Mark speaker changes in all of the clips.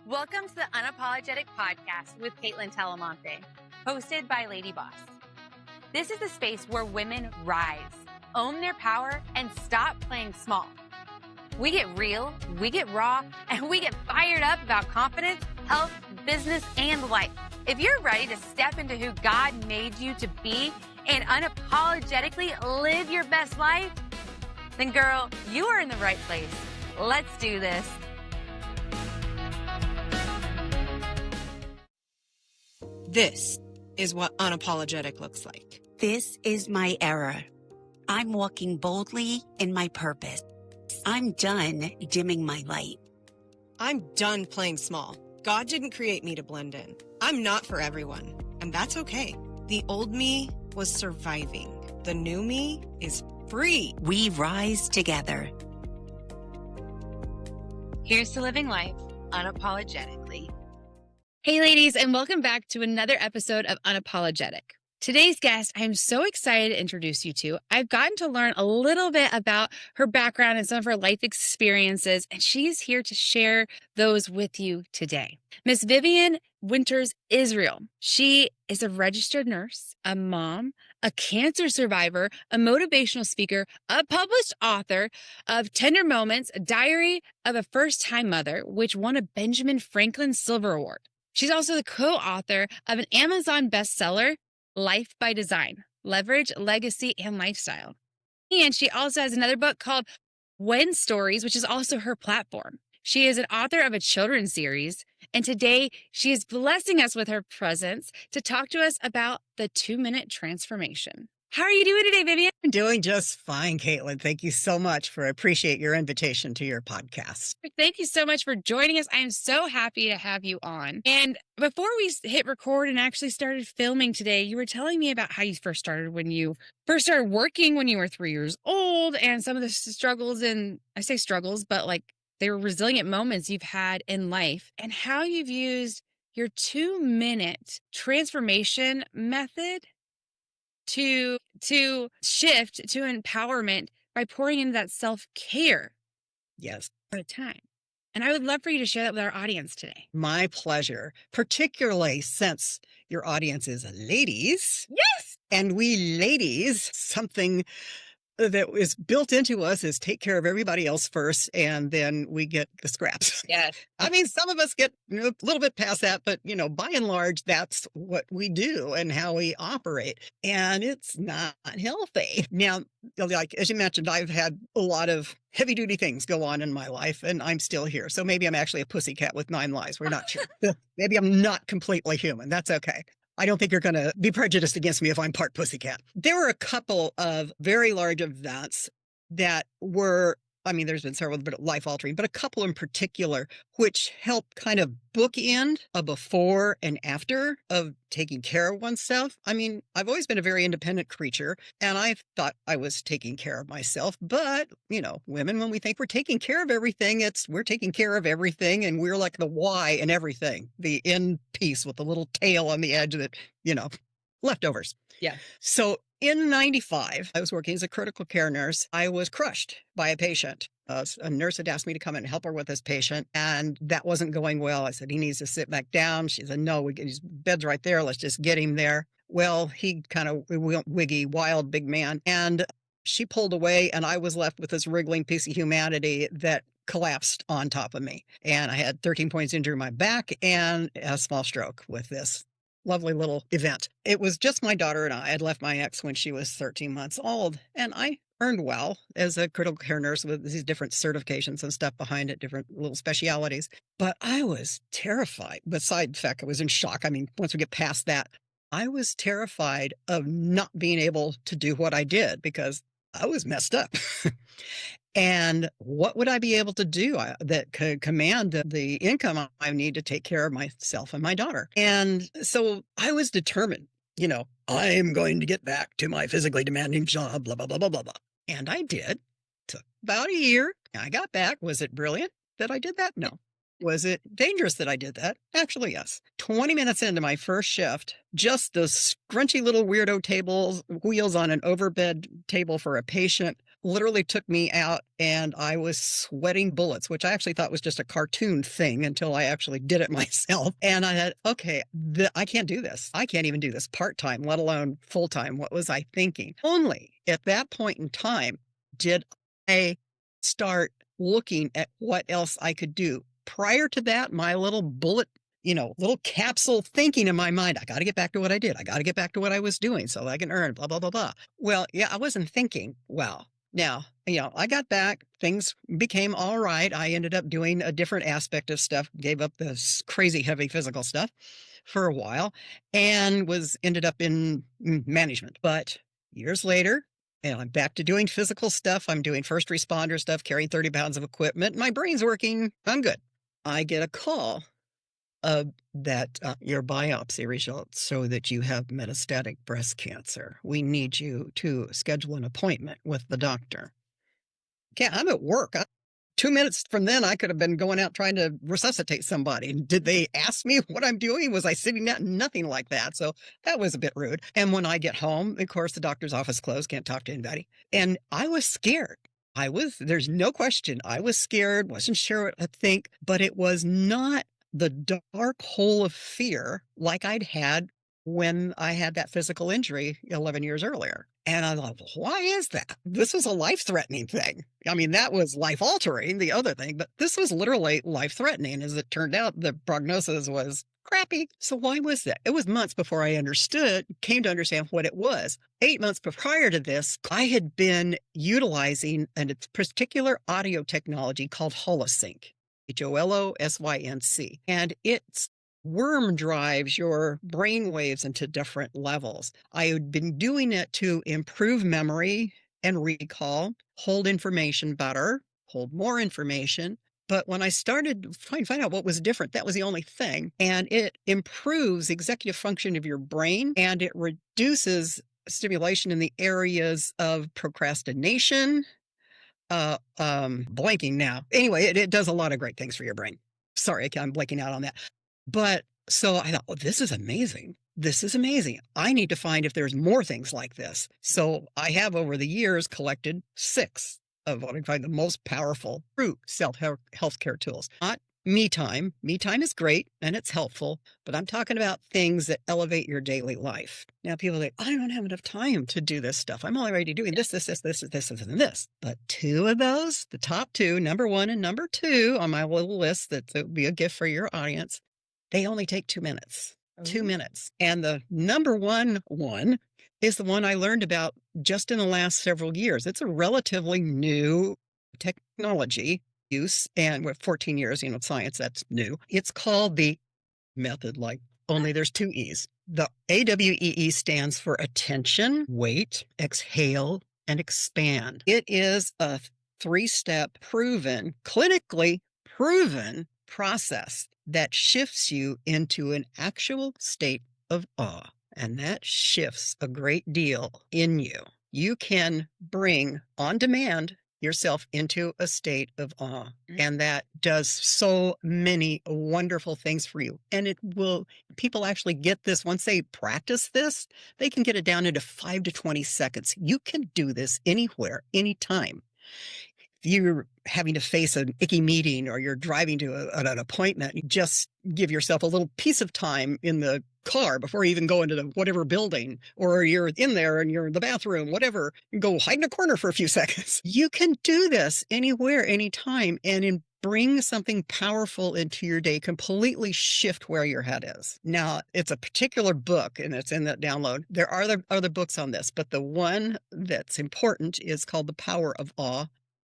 Speaker 1: Welcome to the Unapologetic Podcast with Caitlin Talamonte, hosted by LadyBoss. This is the space where women rise, own their power, and stop playing small. We get real, we get raw, and we get fired up about confidence, health, business, and life. If you're ready to step into who God made you to be and unapologetically live your best life, then girl, you are in the right place. Let's do this.
Speaker 2: This is what unapologetic looks like.
Speaker 3: This is my era. I'm walking boldly in my purpose. I'm done dimming my light.
Speaker 2: I'm done playing small. God didn't create me to blend in. I'm not for everyone, and that's okay. The old me was surviving. The new me is free.
Speaker 3: We rise together.
Speaker 1: Here's to living life unapologetically. Hey ladies, and welcome back to another episode of Unapologetic. Today's guest, I am so excited to introduce you to. I've gotten to learn a little bit about her background and some of her life experiences, and she's here to share those with you today. Miss Vivianne Winters Israel. She is a registered nurse, a mom, a cancer survivor, a motivational speaker, a published author of Tender Moments, a diary of a first-time mother, which won a Benjamin Franklin Silver Award. She's also the co-author of an Amazon bestseller, Life by Design, Leverage, Legacy, and Lifestyle. And she also has another book called When Stories, which is also her platform. She is an author of a children's series, and today she is blessing us with her presence to talk to us about the 2-minute transformation. How are you doing today, Vivianne?
Speaker 4: I'm doing just fine, Caitlin. Thank you so much I appreciate your invitation to your podcast.
Speaker 1: Thank you so much for joining us. I am so happy to have you on. And before we hit record and actually started filming today, you were telling me about how you first started working when you were 3 years old, and some of the struggles, and I say struggles, but like they were resilient moments you've had in life, and how you've used your 2-minute transformation method to shift to empowerment by pouring into that self-care.
Speaker 4: Yes.
Speaker 1: At a time. And I would love for you to share that with our audience today.
Speaker 4: My pleasure, particularly since your audience is ladies.
Speaker 1: Yes.
Speaker 4: And we ladies, something that is built into us is take care of everybody else first, and then we get the scraps.
Speaker 1: Yes.
Speaker 4: I mean, some of us get a little bit past that, but, by and large, that's what we do and how we operate. And it's not healthy. Now, like, as you mentioned, I've had a lot of heavy duty things go on in my life, and I'm still here. So maybe I'm actually a pussycat with 9 lives. We're not sure. Maybe I'm not completely human. That's okay. I don't think you're going to be prejudiced against me if I'm part pussycat. There were a couple of very large events that were, there's been several life-altering, but a couple in particular, which helped kind of bookend a before and after of taking care of oneself. I've always been a very independent creature, and I thought I was taking care of myself. But, women, when we think we're taking care of everything, we're taking care of everything, and we're like the Y in everything, the end piece with the little tail on the edge that, leftovers.
Speaker 1: Yeah.
Speaker 4: So in 95, I was working as a critical care nurse. I was crushed by a patient. A nurse had asked me to come in and help her with this patient, and that wasn't going well. I said, he needs to sit back down. She said, no, his bed's right there. Let's just get him there. Well, he kind of wiggy, wild, big man. And she pulled away, and I was left with this wriggling piece of humanity that collapsed on top of me. And I had 13 points injury in my back and a small stroke with this lovely little event. It was just my daughter and I. Had left my ex when she was 13 months old, and I earned well as a critical care nurse with these different certifications and stuff behind it, different little specialities. But I was terrified. Besides the fact I was in shock. Once we get past that, I was terrified of not being able to do what I did because I was messed up. And what would I be able to do that could command the income I need to take care of myself and my daughter? And so I was determined, I'm going to get back to my physically demanding job, blah, blah, blah, blah, blah, blah. And I did. Took about a year. I got back. Was it brilliant that I did that? No. Was it dangerous that I did that? Actually, yes. 20 minutes into my first shift, just the scrunchy little weirdo wheels on an overbed table for a patient literally took me out and I was sweating bullets, which I actually thought was just a cartoon thing until I actually did it myself. And I had, okay, I can't do this. I can't even do this part-time, let alone full-time. What was I thinking? Only at that point in time did I start looking at what else I could do. Prior to that, my little little capsule thinking in my mind, I got to get back to what I did. I got to get back to what I was doing so I can earn, blah, blah, blah, blah. Well, yeah, I wasn't thinking, well, now, I got back, things became all right. I ended up doing a different aspect of stuff, gave up this crazy heavy physical stuff for a while and ended up in management. But years later, and I'm back to doing physical stuff. I'm doing first responder stuff, carrying 30 pounds of equipment. My brain's working. I'm good. I get a call that your biopsy results show that you have metastatic breast cancer. We need you to schedule an appointment with the doctor. Okay, I'm at work. 2 minutes from then, I could have been going out trying to resuscitate somebody. Did they ask me what I'm doing? Was I sitting down? Nothing like that. So that was a bit rude. And when I get home, of course, the doctor's office closed, can't talk to anybody. And I was scared. There's no question. I was scared, wasn't sure what to think, but it was not the dark hole of fear like I'd had when I had that physical injury 11 years earlier. And I thought, why is that? This was a life-threatening thing. I mean, that was life-altering, the other thing, but this was literally life-threatening. As it turned out, the prognosis was crappy. So why was that? It was months before I came to understand what it was. 8 months prior to this, I had been utilizing a particular audio technology called Holosync. HOLOSYNC. And it's worm drives your brain waves into different levels. I had been doing it to improve memory and recall, hold information better, hold more information. But when I started to find out what was different, that was the only thing. And it improves executive function of your brain and it reduces stimulation in the areas of procrastination, blanking now. Anyway, it does a lot of great things for your brain. Sorry, I'm blanking out on that. But so I thought, this is amazing. This is amazing. I need to find if there's more things like this. So I have over the years collected 6 of what I find the most powerful true self-healthcare tools. Not me time. Me time is great and it's helpful, but I'm talking about things that elevate your daily life. Now people are like, I don't have enough time to do this stuff. I'm already doing this, and this. But 2 of those, the top 2, number 1 and number 2 on my little list that would be a gift for your audience, they only take 2 minutes. 2 minutes. And the number one is the one I learned about just in the last several years. It's a relatively new technology use, and with 14 years, science, that's new. It's called the method, only there's 2 E's. The AWEE stands for attention, wait, exhale, and expand. It is a 3-step clinically proven process that shifts you into an actual state of awe. And that shifts a great deal in you. You can bring on demand yourself into a state of awe. And that does so many wonderful things for you. And people actually get this, once they practice this, they can get it down into 5 to 20 seconds. You can do this anywhere, anytime. If you're having to face an icky meeting or you're driving to an appointment, you just give yourself a little piece of time in the car before you even go into whatever building, or you're in there and you're in the bathroom, whatever, go hide in a corner for a few seconds. You can do this anywhere, anytime, and bring something powerful into your day, completely shift where your head is. Now, it's a particular book, and it's in that download. There are other books on this, but the one that's important is called The Power of Awe.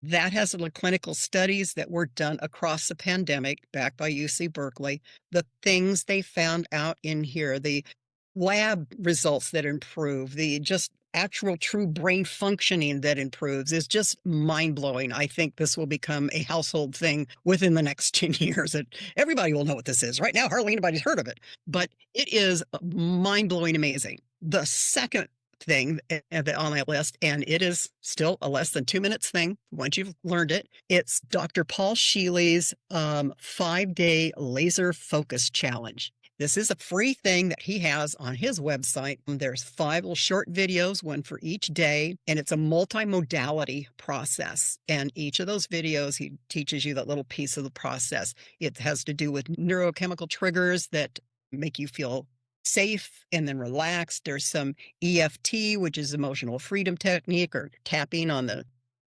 Speaker 4: That has the clinical studies that were done across the pandemic, backed by UC Berkeley. The things they found out in here, the lab results that improve, the just actual true brain functioning that improves is just mind-blowing. I think this will become a household thing within the next 10 years. And everybody will know what this is. Right now, hardly anybody's heard of it, but it is mind-blowing amazing. The second thing on my list, and it is still a less than 2 minutes thing once you've learned it. It's Dr. Paul Sheely's 5-day laser focus challenge. This is a free thing that he has on his website. There's 5 little short videos, one for each day, and it's a multimodality process. And each of those videos, he teaches you that little piece of the process. It has to do with neurochemical triggers that make you feel safe and then relaxed. There's some EFT, which is emotional freedom technique, or tapping on the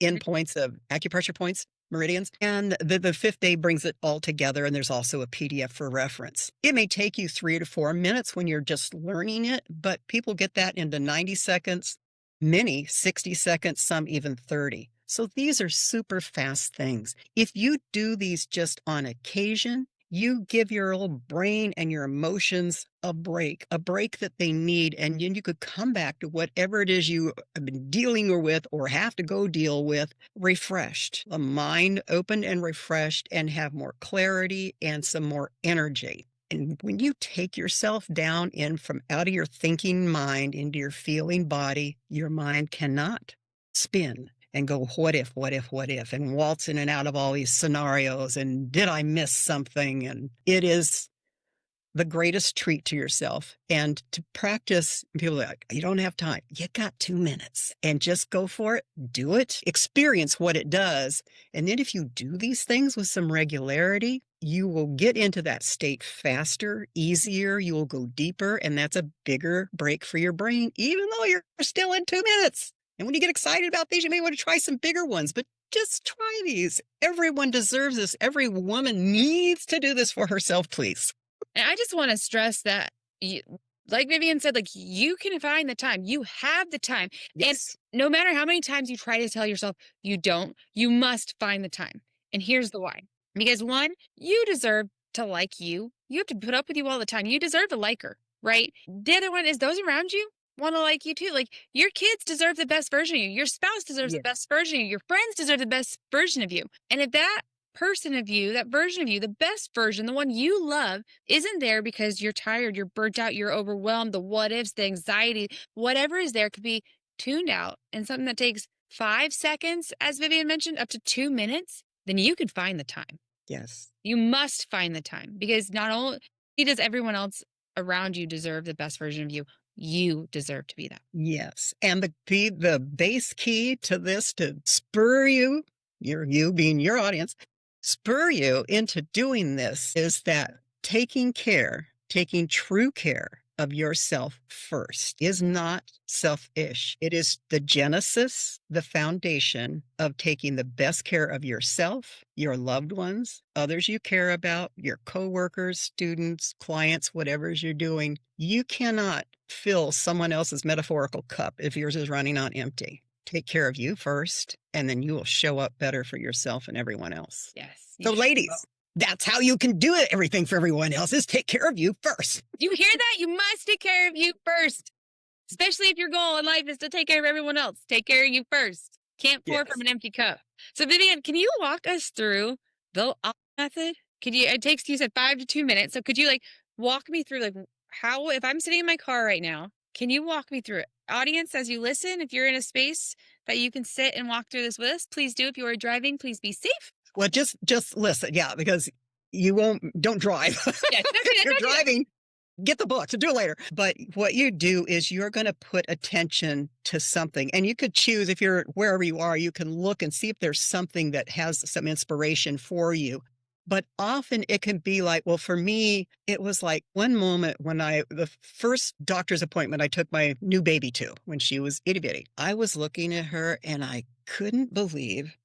Speaker 4: endpoints of acupressure points, meridians. And the 5th day brings it all together. And there's also a PDF for reference. It may take you 3 to 4 minutes when you're just learning it, but people get that into 90 seconds, many 60 seconds, some even 30. So these are super fast things. If you do these just on occasion, you give your old brain and your emotions a break that they need. And then you could come back to whatever it is you have been dealing with or have to go deal with, refreshed, a mind open and refreshed, and have more clarity and some more energy. And when you take yourself down in from out of your thinking mind into your feeling body, your mind cannot spin and go, what if, and waltz in and out of all these scenarios. And did I miss something? And it is the greatest treat to yourself. And to practice, people are like, you don't have time. You got 2 minutes and just go for it. Do it. Experience what it does. And then if you do these things with some regularity, you will get into that state faster, easier. You will go deeper. And that's a bigger break for your brain, even though you're still in 2 minutes. And when you get excited about these, you may want to try some bigger ones, but just try these. Everyone deserves this. Every woman needs to do this for herself, please.
Speaker 1: And I just want to stress that, like Vivianne said, like, you can find the time. You have the time.
Speaker 4: Yes.
Speaker 1: And no matter how many times you try to tell yourself you don't, you must find the time. And here's the why. Because 1, you deserve to like you. You have to put up with you all the time. You deserve to like her, right? The other one is those around you want to like you too. Like, your kids deserve the best version of you. Your spouse deserves the best version of you. Your friends deserve the best version of you. And if that person of you, that version of you, the best version, the one you love, isn't there because you're tired, you're burnt out, you're overwhelmed, the what ifs, the anxiety, whatever is there could be tuned out, and something that takes 5 seconds, as Vivianne mentioned, up to 2 minutes, then you can find the time.
Speaker 4: Yes.
Speaker 1: You must find the time, because not only does everyone else around you deserve the best version of you, you deserve to be that.
Speaker 4: Yes. And the base key to this, to spur you, you being your audience, spur you into doing this, is that taking true care of yourself first is not selfish. It is the genesis, the foundation of taking the best care of yourself, your loved ones, others you care about, your coworkers, students, clients, whatever it is you're doing. You cannot fill someone else's metaphorical cup if yours is running on empty. Take care of you first, and then you will show up better for yourself and everyone else.
Speaker 1: Yes.
Speaker 4: So ladies, that's how you can do it. Everything for everyone else is take care of you first.
Speaker 1: You hear that? You must take care of you first. Especially if your goal in life is to take care of everyone else. Take care of you first. Can't pour from an empty cup. So Vivianne, can you walk us through the method? It takes, you said 5 to 2 minutes. So could you walk me through how, if I'm sitting in my car right now, can you walk me through it? Audience, as you listen, if you're in a space that you can sit and walk through this with us, please do. If you are driving, please be safe.
Speaker 4: Well, just listen. Yeah, because don't drive.
Speaker 1: Yes,
Speaker 4: if you're driving, get the book to do it later. But what you do is you're going to put attention to something, and you could choose, if you're wherever you are, you can look and see if there's something that has some inspiration for you. But often it can be well, for me, it was one moment when the first doctor's appointment I took my new baby to, when she was itty bitty, I was looking at her and I couldn't believe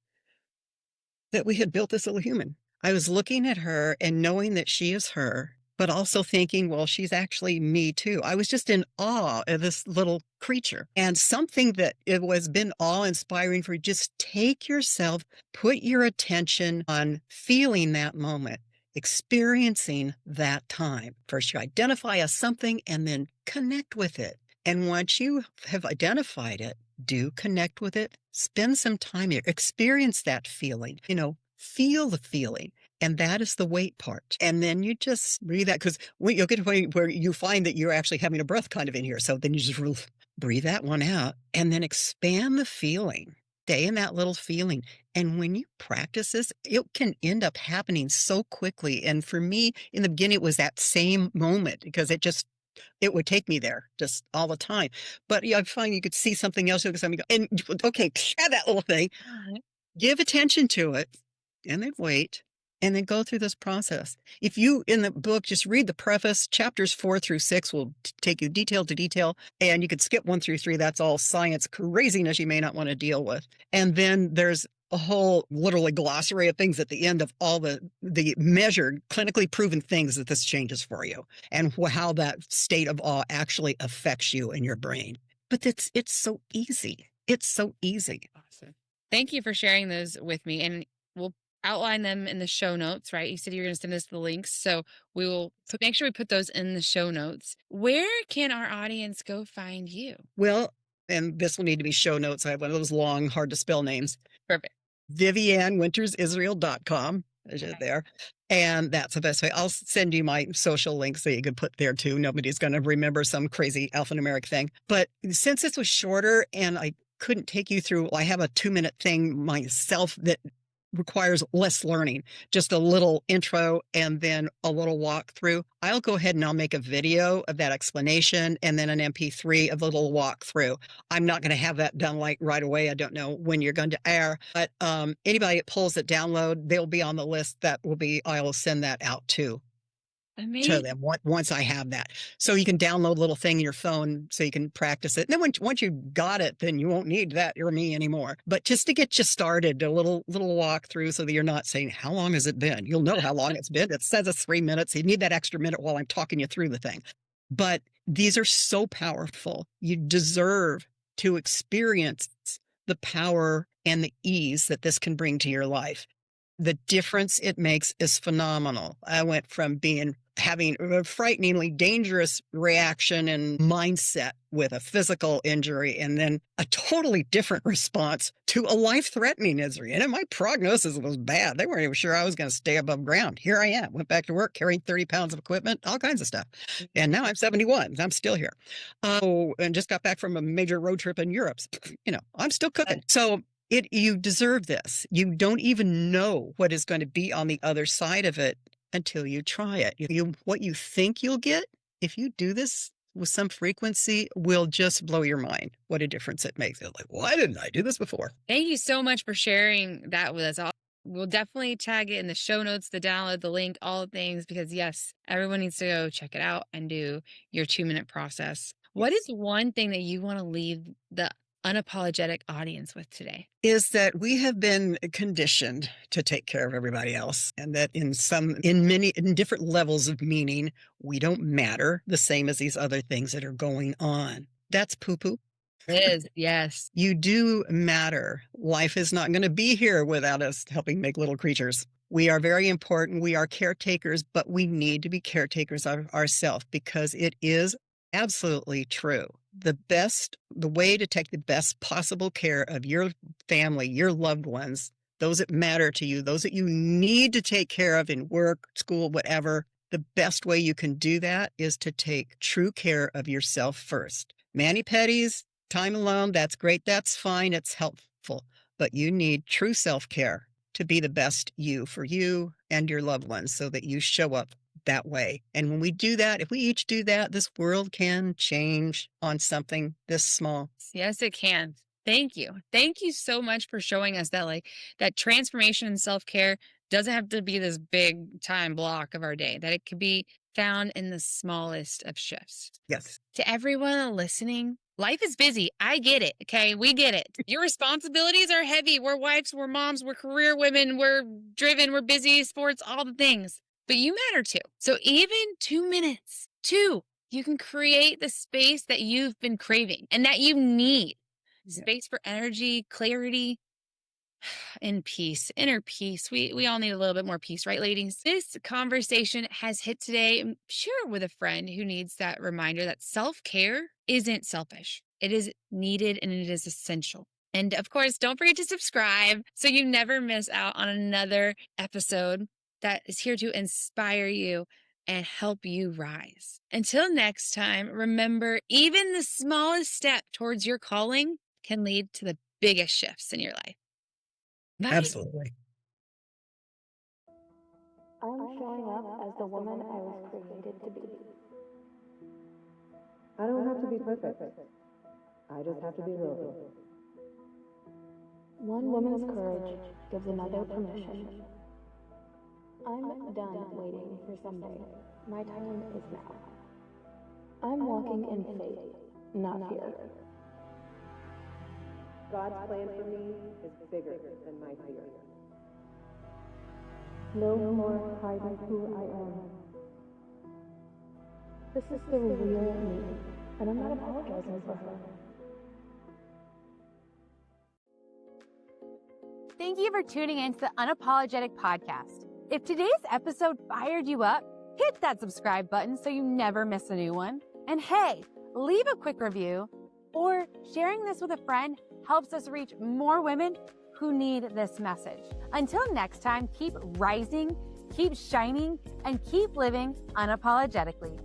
Speaker 4: that we had built this little human. I was looking at her and knowing that she is her, but also thinking, well, she's actually me too. I was just in awe of this little creature, and something that it was been awe-inspiring for. Just take yourself, put your attention on feeling that moment, experiencing that time. First, you identify as something and then connect with it. And once you have identified it, do connect with it, spend some time here, experience that feeling, feel the feeling. And that is the wait part. And then you just breathe out, because you'll get to a point where you find that you're actually having a breath kind of in here. So then you just breathe that one out and then expand the feeling. stay in that little feeling. And when you practice this, it can end up happening so quickly. And for me, in the beginning, it was that same moment because it would take me there just all the time. But yeah, I find you could see something else, and okay, add that little thing, give attention to it, and then wait, and then go through this process. If you, in the book, just read the preface, chapters 4 through 6 will take you detail to detail, and you could skip 1 through 3. That's all science craziness you may not want to deal with. And then there's a whole literally glossary of things at the end of all the measured, clinically proven things that this changes for you and how that state of awe actually affects you and your brain. But it's so easy. It's so easy.
Speaker 1: Awesome. Thank you for sharing those with me. And we'll outline them in the show notes, right? You said you were going to send us the links. So we will make sure we put those in the show notes. Where can our audience go find you?
Speaker 4: Well, and this will need to be show notes. I have one of those long, hard to spell names.
Speaker 1: Perfect.
Speaker 4: VivianneWintersIsrael.com is there. And that's the best way. I'll send you my social links that you can put there too. Nobody's going to remember some crazy alphanumeric thing. But since this was shorter and I couldn't take you through, I have a 2-minute thing myself that requires less learning, just a little intro and then a little walkthrough. I'll go ahead and I'll make a video of that explanation and then an MP3 of the little walkthrough. I'm not going to have that done like right away. I don't know when you're going to air, but anybody that pulls it download, they'll be on the list. I will send that out too.
Speaker 1: Amazing.
Speaker 4: To them once I have that. So you can download a little thing in your phone so you can practice it. And then once you got it, then you won't need that or me anymore. But just to get you started, a little walkthrough so that you're not saying, how long has it been? You'll know how long it's been. It says it's 3 minutes. You need that extra minute while I'm talking you through the thing. But these are so powerful. You deserve to experience the power and the ease that this can bring to your life. The difference it makes is phenomenal. I went from having a frighteningly dangerous reaction and mindset with a physical injury and then a totally different response to a life-threatening injury. And my prognosis was bad. They weren't even sure I was going to stay above ground. Here I am. Went back to work, carrying 30 pounds of equipment, all kinds of stuff. And now I'm 71. I'm still here. And just got back from a major road trip in Europe. I'm still cooking. So you deserve this. You don't even know what is going to be on the other side of it until you try it. What you think you'll get, if you do this with some frequency, will just blow your mind. What a difference it makes. It's like, why didn't I do this before?
Speaker 1: Thank you so much for sharing that with us. We'll definitely tag it in the show notes, the download, the link, all the things, because yes, everyone needs to go check it out and do your 2-minute process. What is one thing that you want to leave the unapologetic audience with today?
Speaker 4: Is that we have been conditioned to take care of everybody else, and that in different levels of meaning, we don't matter the same as these other things that are going on. That's poo-poo.
Speaker 1: It is, yes.
Speaker 4: You do matter. Life is not going to be here without us helping make little creatures. We are very important. We are caretakers, but we need to be caretakers of ourselves because it is absolutely true. The way to take the best possible care of your family, your loved ones, those that matter to you, those that you need to take care of in work, school, whatever, the best way you can do that is to take true care of yourself first. Mani-pedis, time alone, that's great. That's fine. It's helpful. But you need true self-care to be the best you for you and your loved ones so that you show up that way. And when we do that, if we each do that, this world can change on something this small.
Speaker 1: Yes, it can. Thank you. Thank you so much for showing us that that transformation and self-care doesn't have to be this big time block of our day, that it could be found in the smallest of shifts.
Speaker 4: Yes.
Speaker 1: To everyone listening, life is busy. I get it. Okay. We get it. Your responsibilities are heavy. We're wives, we're moms, we're career women, we're driven, we're busy, sports, all the things. But you matter too. So even 2 minutes, you can create the space that you've been craving and that you need. Space for energy, clarity, and peace, inner peace. We all need a little bit more peace, right, ladies? This conversation has hit today. Share with a friend who needs that reminder that self-care isn't selfish. It is needed and it is essential. And of course, don't forget to subscribe so you never miss out on another episode that is here to inspire you and help you rise. Until next time, remember, even the smallest step towards your calling can lead to the biggest shifts in your life. Bye.
Speaker 4: Absolutely.
Speaker 5: I'm showing up as the woman I was created to be. I don't have to be perfect. I just have to be willing. One woman's courage gives another permission. I'm done waiting for someday. My time is now. I'm walking in faith, not fear. God's plan for me is bigger than my fear. No more hiding who I am. This is the real me, and I'm not apologizing for her.
Speaker 1: Thank you for tuning in to the Unapologetic Podcast. If today's episode fired you up, hit that subscribe button so you never miss a new one. And hey, leave a quick review, or sharing this with a friend helps us reach more women who need this message. Until next time, keep rising, keep shining, and keep living unapologetically.